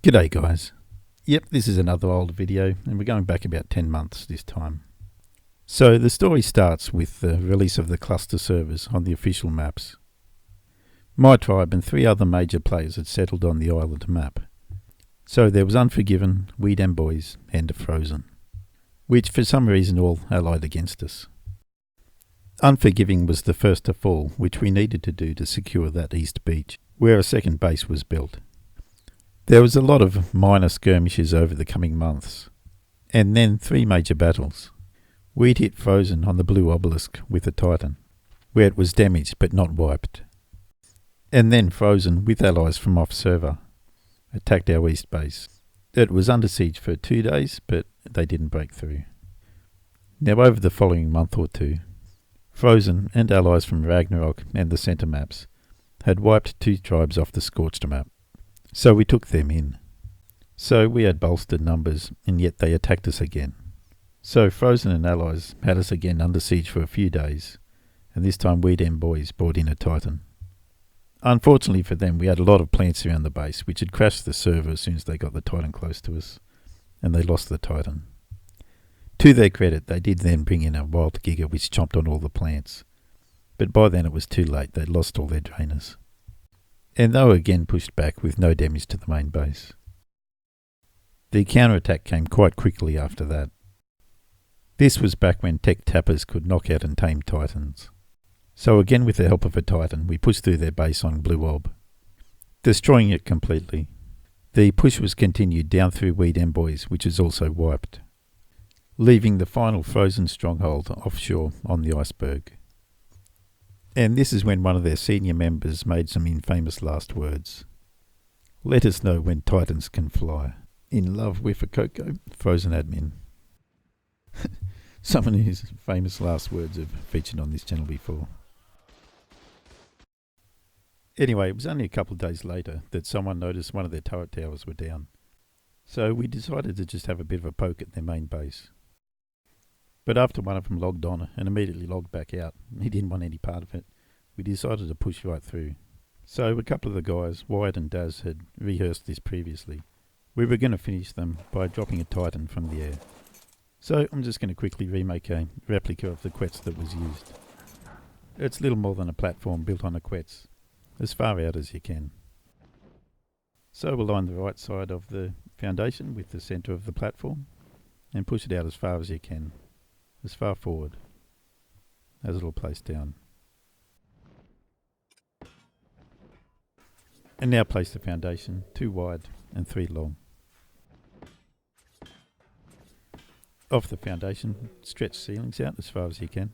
G'day guys. Yep, this is another old video and we're going back about 10 months this time. So the story starts with the release of the cluster servers on the official maps. My tribe and 3 other major players had settled on the island map. So there was Unforgiven, We Dem Boys and Frozen, which for some reason all allied against us. Unforgiving was the first to fall, which we needed to do to secure that east beach, where a second base was built. There was a lot of minor skirmishes over the coming months, and then 3 major battles. We'd hit Frozen on the Blue Obelisk with a Titan, where it was damaged but not wiped. And then Frozen, with allies from off-server, attacked our east base. It was under siege for 2 days, but they didn't break through. Now over the following month or two, Frozen and allies from Ragnarok and the centre maps had wiped 2 tribes off the Scorched map. So we took them in. So we had bolstered numbers, and yet they attacked us again. So Frozen and allies had us again under siege for a few days, and this time We Dem Boys brought in a Titan. Unfortunately for them, we had a lot of plants around the base, which had crashed the server as soon as they got the Titan close to us, and they lost the Titan. To their credit, they did then bring in a wild giga which chomped on all the plants, but by then it was too late. They'd lost all their drainers. And they were again pushed back with no damage to the main base. The counterattack came quite quickly after that. This was back when tech tappers could knock out and tame Titans. So again with the help of a Titan, we pushed through their base on Blue Ob, destroying it completely. The push was continued down through We Dem Boys, which was also wiped, leaving the final Frozen stronghold offshore on the iceberg. And this is when one of their senior members made some infamous last words. "Let us know when Titans can fly. In love with a Coco, Frozen admin." Some of his famous last words have featured on this channel before. Anyway, it was only a couple of days later that someone noticed one of their turret towers were down. So we decided to just have a bit of a poke at their main base. But after one of them logged on and immediately logged back out, he didn't want any part of it, we decided to push right through. So a couple of the guys, Wyatt and Daz, had rehearsed this previously. We were going to finish them by dropping a Titan from the air. So I'm just going to quickly remake a replica of the quetz that was used. It's little more than a platform built on a quetz, as far out as you can. So we'll line the right side of the foundation with the centre of the platform and push it out as far as you can. As far forward as it'll place down. And now place the foundation 2 wide and 3 long. Off the foundation, stretch ceilings out as far as you can.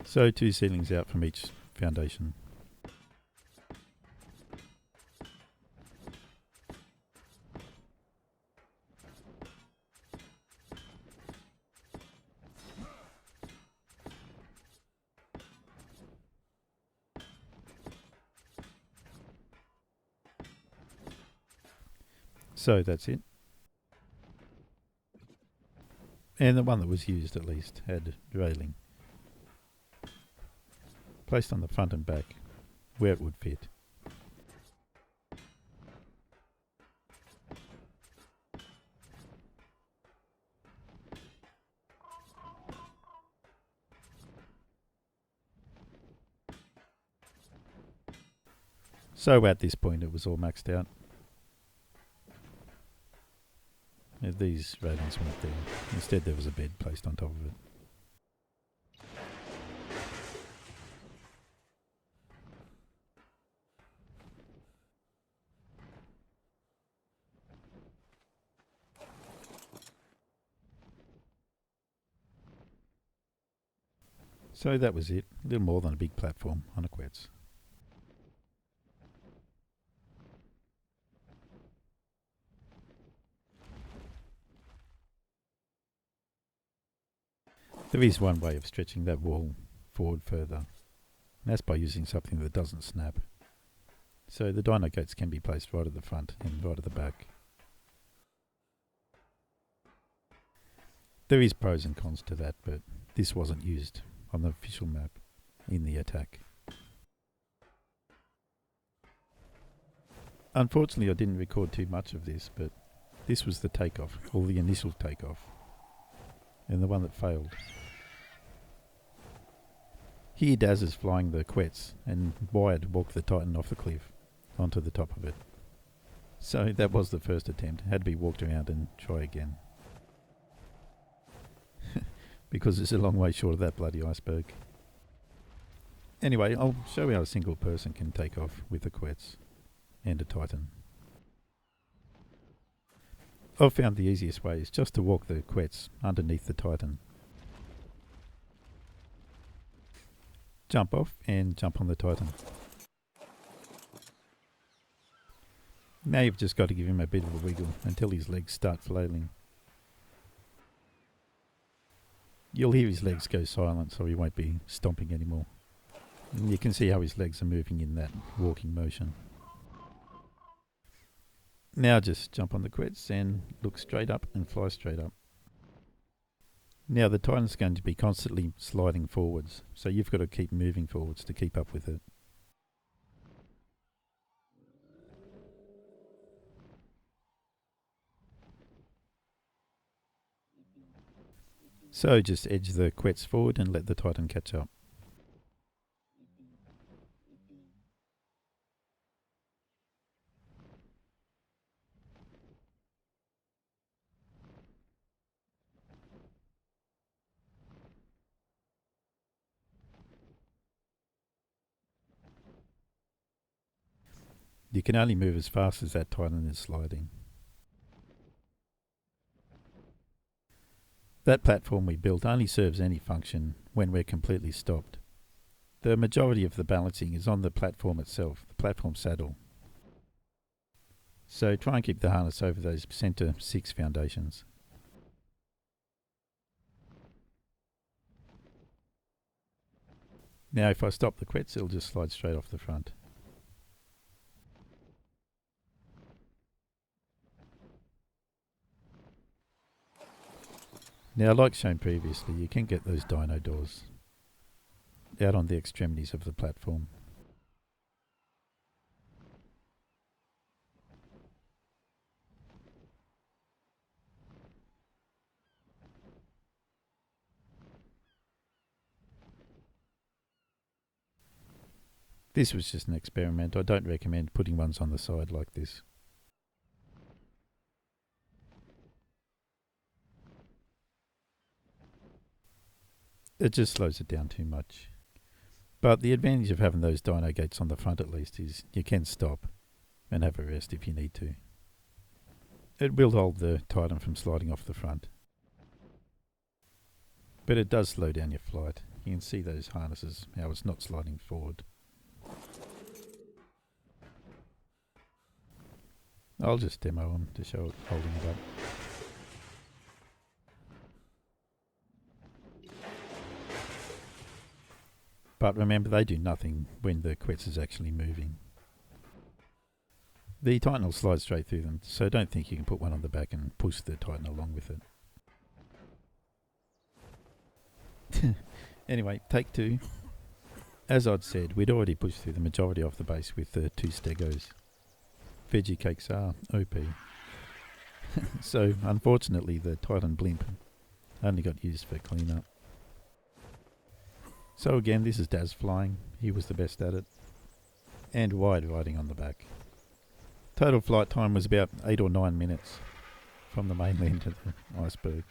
So 2 ceilings out from each foundation. So that's it. And the one that was used at least had railing. Placed on the front and back, where it would fit. So at this point it was all maxed out. These railings weren't there. Instead there was a bed placed on top of it. So that was it. A little more than a big platform on a quetz. There is one way of stretching that wall forward further, and that's by using something that doesn't snap. So the dino gates can be placed right at the front and right at the back. There is pros and cons to that, but this wasn't used on the official map in the attack. Unfortunately, I didn't record too much of this, but this was the takeoff, or the initial takeoff, and the one that failed. Here Daz is flying the quets, and Wyatt walked the Titan off the cliff onto the top of it. So that was the first attempt. Had to be walked around and try again. Because it's a long way short of that bloody iceberg. Anyway, I'll show you how a single person can take off with the quets and a Titan. I've found the easiest way is just to walk the quets underneath the Titan. Jump off and jump on the Titan. Now you've just got to give him a bit of a wiggle until his legs start flailing. You'll hear his legs go silent, so he won't be stomping anymore. And you can see how his legs are moving in that walking motion. Now just jump on the quets and look straight up and fly straight up. Now the Titan's going to be constantly sliding forwards, so you've got to keep moving forwards to keep up with it. So just edge the quets forward and let the Titan catch up. You can only move as fast as that Titan is sliding. That platform we built only serves any function when we're completely stopped. The majority of the balancing is on the platform itself, the platform saddle. So try and keep the harness over those centre 6 foundations. Now if I stop the quets, it'll just slide straight off the front. Now, like shown previously, you can get those dino doors out on the extremities of the platform. This was just an experiment. I don't recommend putting ones on the side like this. It just slows it down too much. But the advantage of having those dino gates on the front at least is you can stop and have a rest if you need to. It will hold the Titan from sliding off the front. But it does slow down your flight. You can see those harnesses, how it's not sliding forward. I'll just demo them to show it holding it up. But remember, they do nothing when the quets is actually moving. The Titan will slide straight through them, so don't think you can put one on the back and push the Titan along with it. Anyway, take 2. As I'd said, we'd already pushed through the majority of the base with the 2 stegos. Veggie cakes are OP. So, unfortunately, the Titan blimp only got used for cleanup. So again, this is Daz flying. He was the best at it. And Wyatt riding on the back. Total flight time was about 8 or 9 minutes from the mainland to the iceberg.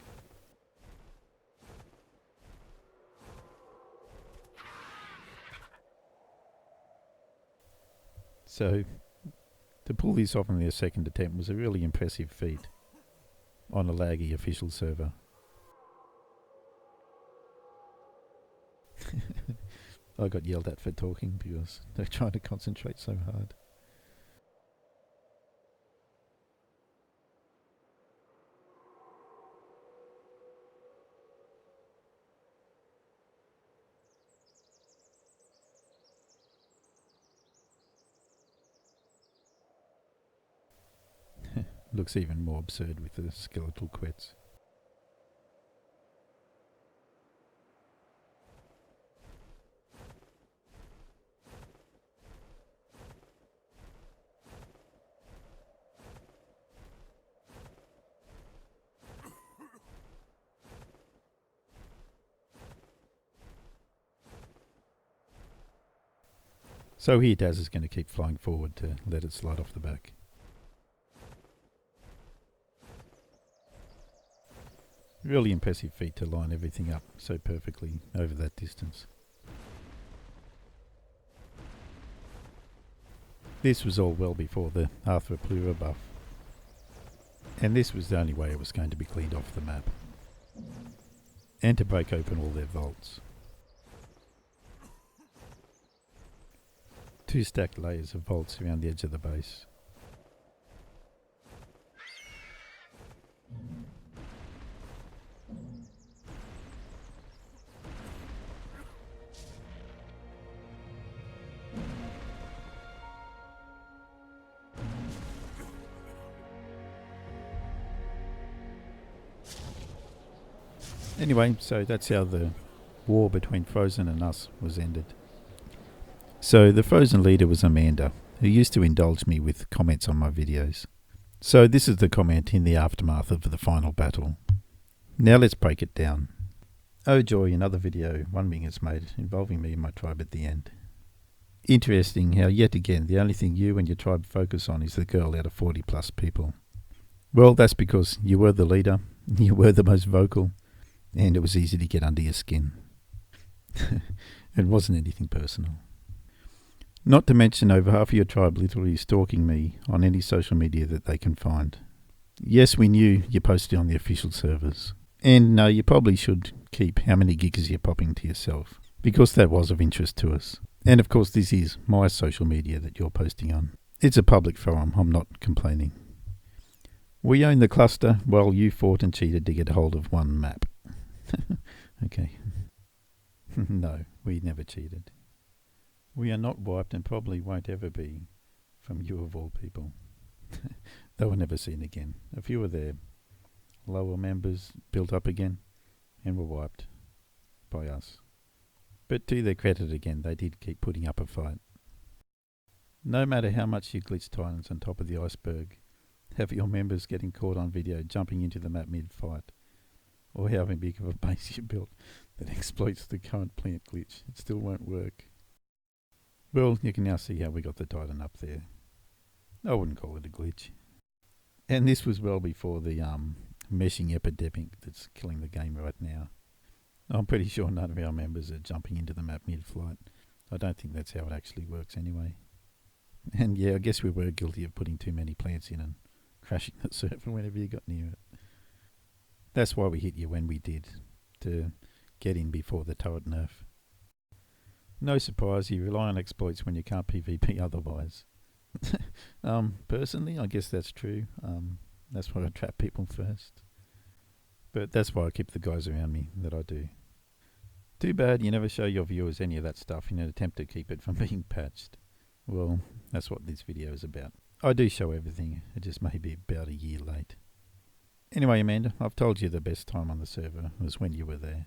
So, to pull this off in their second attempt was a really impressive feat on a laggy official server. I got yelled at for talking because they're trying to concentrate so hard. Looks even more absurd with the skeletal quets. So here Daz is going to keep flying forward to let it slide off the back. Really impressive feat to line everything up so perfectly over that distance. This was all well before the Arthropleura buff, and this was the only way it was going to be cleaned off the map, and to break open all their vaults. 2 stacked layers of vaults around the edge of the base. Anyway, so that's how the war between Frozen and us was ended. So the Frozen leader was Amanda, who used to indulge me with comments on my videos. So this is the comment in the aftermath of the final battle. Now let's break it down. Oh joy, another video One Wing has made involving me and my tribe at the end. Interesting how yet again the only thing you and your tribe focus on is the girl out of 40 plus people. Well, that's because you were the leader, you were the most vocal, and it was easy to get under your skin. It wasn't anything personal. Not to mention over half of your tribe literally stalking me on any social media that they can find. Yes, we knew you posted on the official servers. And no, you probably should keep how many gigs you're popping to yourself, because that was of interest to us. And of course this is my social media that you're posting on. It's a public forum, I'm not complaining. We own the cluster while you fought and cheated to get hold of one map. Okay. No, we never cheated. We are not wiped and probably won't ever be from you of all people. They were never seen again. A few of their lower members built up again and were wiped by us. But to their credit again, they did keep putting up a fight. No matter how much you glitch Titans on top of the iceberg, have your members getting caught on video jumping into the map mid-fight, or how big of a base you built that exploits the current plant glitch, it still won't work. Well, you can now see how we got the Titan up there. I wouldn't call it a glitch. And this was well before the meshing epidemic that's killing the game right now. I'm pretty sure none of our members are jumping into the map mid-flight. I don't think that's how it actually works anyway. And yeah, I guess we were guilty of putting too many plants in and crashing the server whenever you got near it. That's why we hit you when we did, to get in before the turret nerf. No surprise, you rely on exploits when you can't PvP otherwise. Personally, I guess that's true. That's why I trap people first. But that's why I keep the guys around me that I do. Too bad you never show your viewers any of that stuff in an attempt to keep it from being patched. Well, that's what this video is about. I do show everything, it just may be about a year late. Anyway, Amanda, I've told you the best time on the server was when you were there.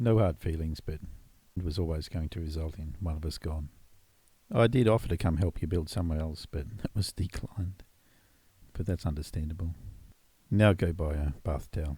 No hard feelings, but it was always going to result in one of us gone. I did offer to come help you build somewhere else, but that was declined. But that's understandable. Now go buy a bath towel.